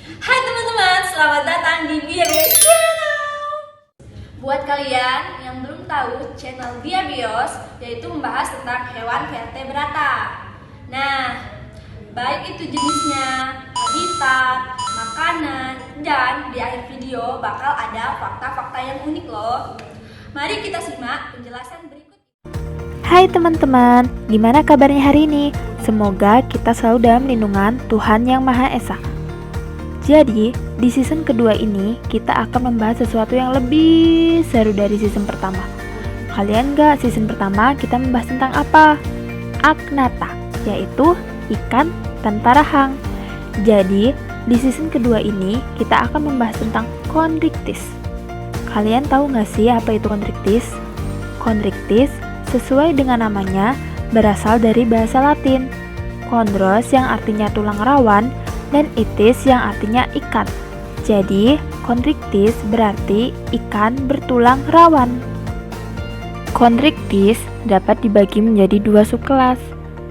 Hai teman-teman, selamat datang di Bios Channel. Buat kalian yang belum tahu channel Bios yaitu membahas tentang hewan vertebrata. Nah, baik itu jenisnya, habitat, makanan, dan di akhir video bakal ada fakta-fakta yang unik loh. Mari kita simak penjelasan berikut. Hai teman-teman, gimana kabarnya hari ini? Semoga kita selalu dalam lindungan Tuhan Yang Maha Esa. Jadi, di season kedua ini kita akan membahas sesuatu yang lebih seru dari season pertama. Kalian gak season pertama kita membahas tentang apa? Agnatha, yaitu ikan tanpa rahang. Jadi, di season kedua ini kita akan membahas tentang chondrichthyes. Kalian tahu gak sih apa itu chondrichthyes? Chondrichthyes sesuai dengan namanya berasal dari bahasa Latin. Chondros yang artinya tulang rawan dan ichthys yang artinya ikan. Jadi, chondrichthyes berarti ikan bertulang rawan. Chondrichthyes dapat dibagi menjadi dua subkelas.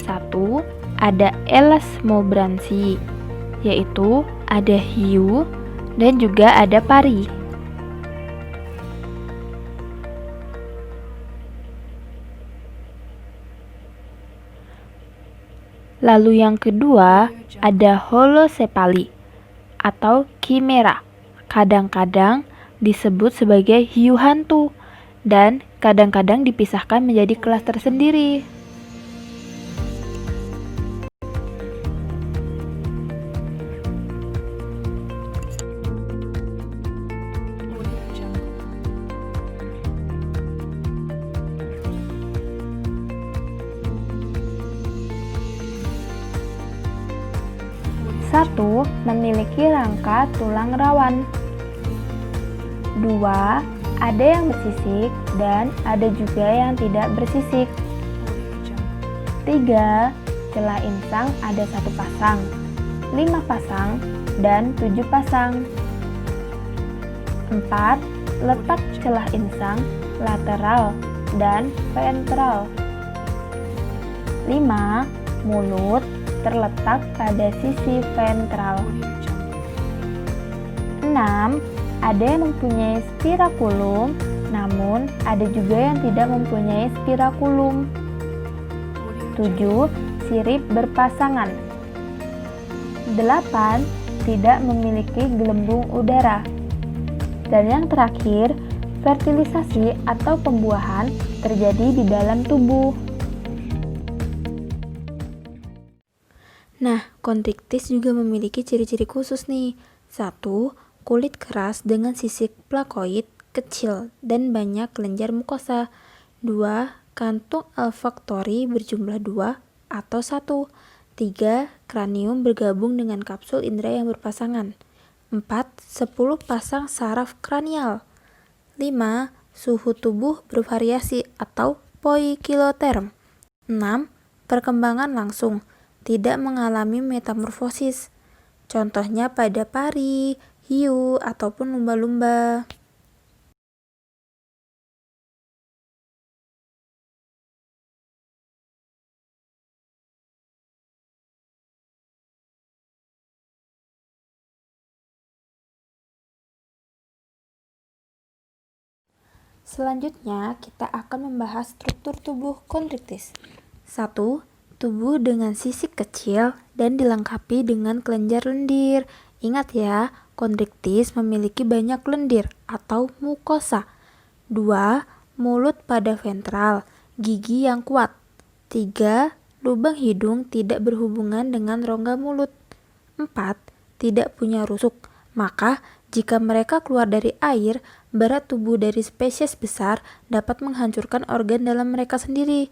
Satu, ada Elasmobranchi, yaitu ada hiu dan juga ada pari. Lalu yang kedua ada Holocephali atau Chimera. Kadang-kadang disebut sebagai hiu hantu dan kadang-kadang dipisahkan menjadi kelas tersendiri. Satu, memiliki rangka tulang rawan. Dua, ada yang bersisik dan ada juga yang tidak bersisik. Tiga, celah insang ada 1 pasang, 5 pasang, dan 7 pasang. 4. Letak celah insang lateral dan ventral. 5. Mulut terletak pada sisi ventral. 6. Ada yang mempunyai spiraculum, namun ada juga yang tidak mempunyai spiraculum. 7. Sirip berpasangan. 8. Tidak memiliki gelembung udara. Dan yang terakhir, fertilisasi atau pembuahan terjadi di dalam tubuh. Nah, chondrichthyes juga memiliki ciri-ciri khusus nih. 1. Kulit keras dengan sisik plakoid kecil dan banyak kelenjar mukosa. 2. Kantung olfaktori berjumlah 2 atau 1. 3. Kranium bergabung dengan kapsul indera yang berpasangan. 4. 10 pasang saraf kranial. 5. Suhu tubuh bervariasi atau poikiloterm. 6. Perkembangan langsung, tidak mengalami metamorfosis. Contohnya pada pari, hiu, ataupun lumba-lumba. Selanjutnya, kita akan membahas struktur tubuh chondrichthyes. 1. Tubuh dengan sisik kecil dan dilengkapi dengan kelenjar lendir. Ingat ya, chondrichthyes memiliki banyak lendir atau mukosa. 2. Mulut pada ventral, gigi yang kuat. 3. Lubang hidung tidak berhubungan dengan rongga mulut. 4. Tidak punya rusuk. Maka, jika mereka keluar dari air, berat tubuh dari spesies besar dapat menghancurkan organ dalam mereka sendiri.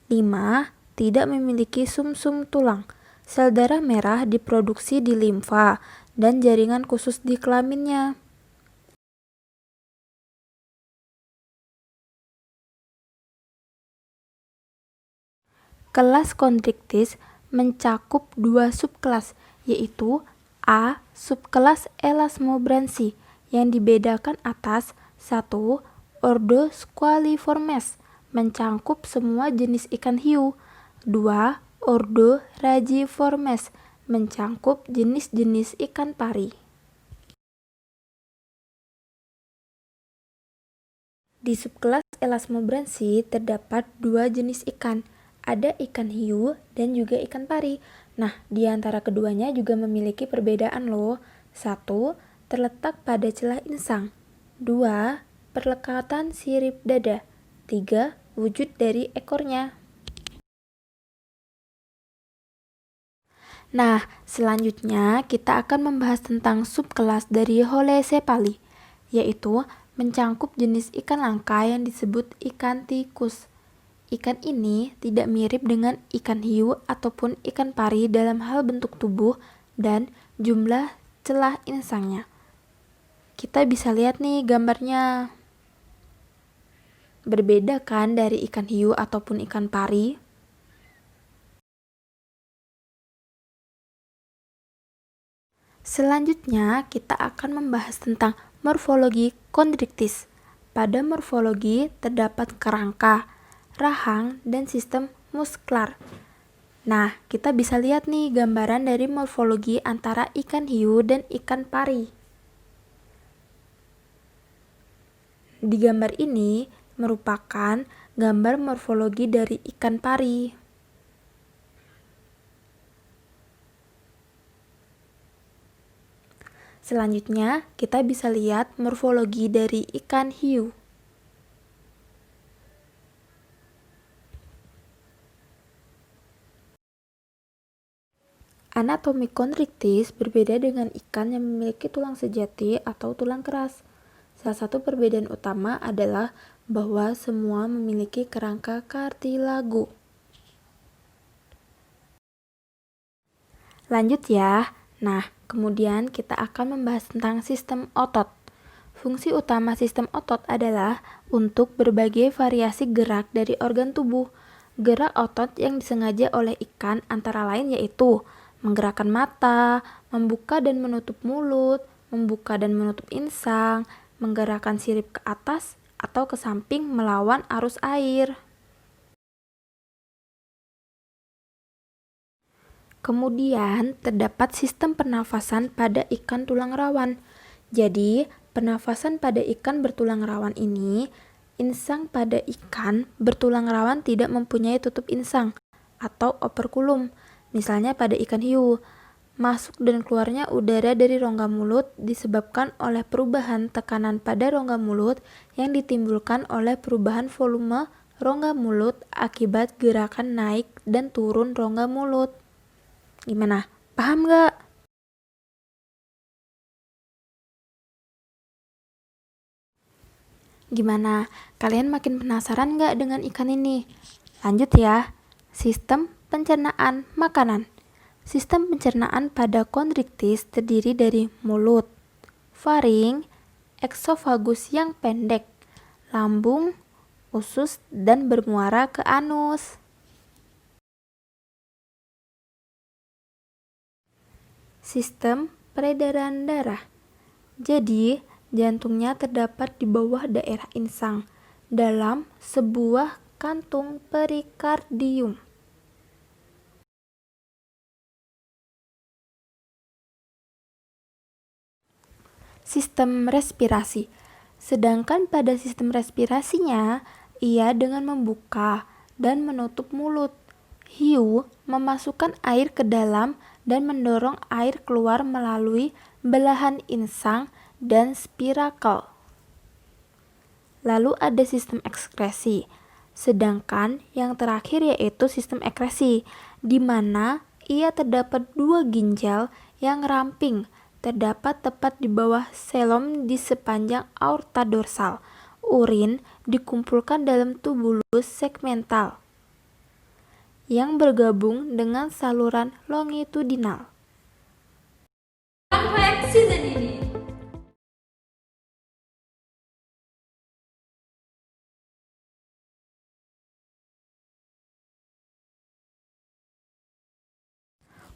5. Tidak memiliki sumsum tulang. Sel darah merah diproduksi di limfa dan jaringan khusus di kelaminnya. Kelas chondrichthyes mencakup 2 subkelas, yaitu A. Subkelas Elasmobranchi yang dibedakan atas. 1. Ordo Squaliformes mencangkup semua jenis ikan hiu. 2. Ordo Rajiformes mencangkup jenis-jenis ikan pari. Di subkelas Elasmobranchi terdapat dua jenis ikan, ada ikan hiu dan juga ikan pari. Nah, di antara keduanya juga memiliki perbedaan loh. 1. Terletak pada celah insang. 2. Perlekatan sirip dada. 3. Wujud dari ekornya. Nah, selanjutnya kita akan membahas tentang subkelas dari Holecepali, yaitu mencangkup jenis ikan langka yang disebut ikan tikus. Ikan ini tidak mirip dengan ikan hiu ataupun ikan pari dalam hal bentuk tubuh dan jumlah celah insangnya. Kita bisa lihat nih gambarnya. Berbeda kan dari ikan hiu ataupun ikan pari? Selanjutnya, kita akan membahas tentang morfologi kondriktis. Pada morfologi terdapat kerangka, rahang, dan sistem musklar. Nah, kita bisa lihat nih gambaran dari morfologi antara ikan hiu dan ikan pari. Di gambar ini merupakan gambar morfologi dari ikan pari. Selanjutnya, kita bisa lihat morfologi dari ikan hiu. Anatomi kondriktis berbeda dengan ikan yang memiliki tulang sejati atau tulang keras. Salah satu perbedaan utama adalah bahwa semua memiliki kerangka kartilago. Lanjut ya. Nah, kemudian kita akan membahas tentang sistem otot. Fungsi utama sistem otot adalah untuk berbagai variasi gerak dari organ tubuh. Gerak otot yang disengaja oleh ikan antara lain yaitu menggerakkan mata, membuka dan menutup mulut, membuka dan menutup insang, menggerakkan sirip ke atas atau ke samping melawan arus air. Kemudian, terdapat sistem pernafasan pada ikan tulang rawan. Jadi, pernafasan pada ikan bertulang rawan ini, insang pada ikan bertulang rawan tidak mempunyai tutup insang atau operkulum. Misalnya pada ikan hiu, masuk dan keluarnya udara dari rongga mulut disebabkan oleh perubahan tekanan pada rongga mulut yang ditimbulkan oleh perubahan volume rongga mulut akibat gerakan naik dan turun rongga mulut. Gimana? Paham nggak? Gimana? Kalian makin penasaran nggak dengan ikan ini? Lanjut ya. Sistem pencernaan makanan. Sistem pencernaan pada kondriktis terdiri dari mulut, faring, eksofagus yang pendek, lambung, usus, dan bermuara ke anus. Sistem peredaran darah. Jadi, jantungnya terdapat di bawah daerah insang dalam sebuah kantung perikardium. Sistem respirasi. Sedangkan pada sistem respirasinya, ia dengan membuka dan menutup mulut. Hiu memasukkan air ke dalam dan mendorong air keluar melalui belahan insang dan spirakel. Lalu ada sistem ekskresi. Sedangkan yang terakhir yaitu sistem ekresi, di mana ia terdapat dua ginjal yang ramping, terdapat tepat di bawah selom di sepanjang aorta dorsal. Urin dikumpulkan dalam tubulus segmental yang bergabung dengan saluran longitudinal. Season ini.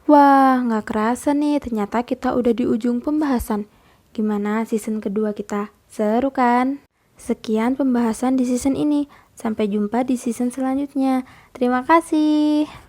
Wah, nggak kerasa nih, ternyata kita udah di ujung pembahasan. Gimana season kedua kita? Seru kan? Sekian pembahasan di season ini. Sampai jumpa di season selanjutnya. Terima kasih.